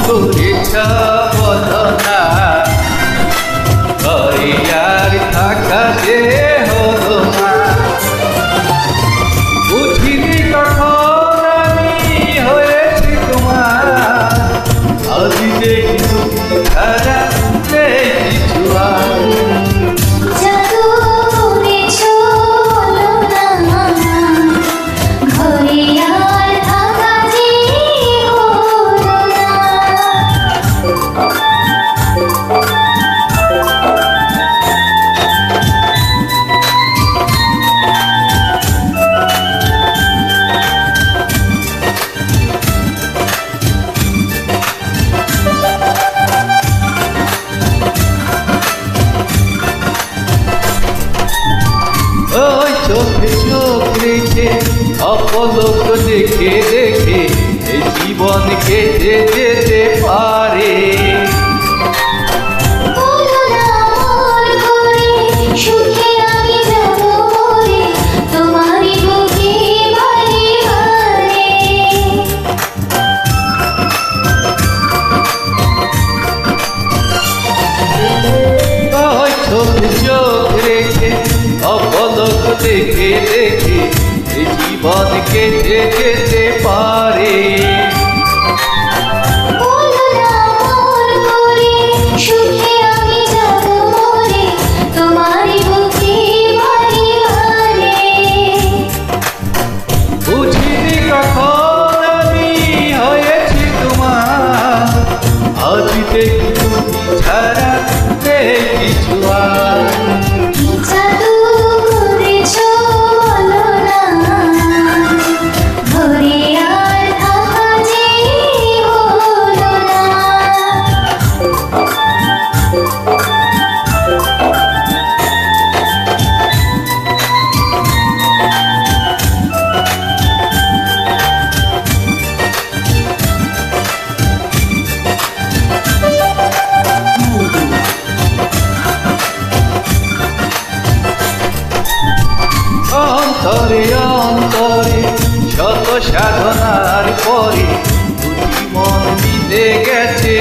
করেছ বলো না, ঘরে আর থাকা যে হলো না। বুঝিনি কখন আমি হয়েছি তোমার, আজ দেখি তুমি ছাড়া নেই কিছু আর। জাদু করেছ বলো না, ঘরে আর থাকা যে হলো না। ওই চোখে চোখ রেখে অপলক দেখে দেখে এই জীবন কেটে যেতে পারে। বলো না মন করে, সুখে আমি যাব মরে, তোমারই বুকে বারে বারে। ওই চোখে চোখ রেখে অপলক দেখে দেখে এই জীবন কেটে যেতে পারে। বলো না মন করে, সুখে আমি যাব মরে, তোমারই বুকে বারে বারে। বুঝিনি কখন আমি হয়েছি তোমার, আজ দেখি তুমি ছাড়া নেই কিছু আর। কি জাদু করেছ বলো না, ঘরে আর থাকা যে হলো না। অন্তরে অন্তরে শত সাধনার পরে দুটি মন মিলে গেছে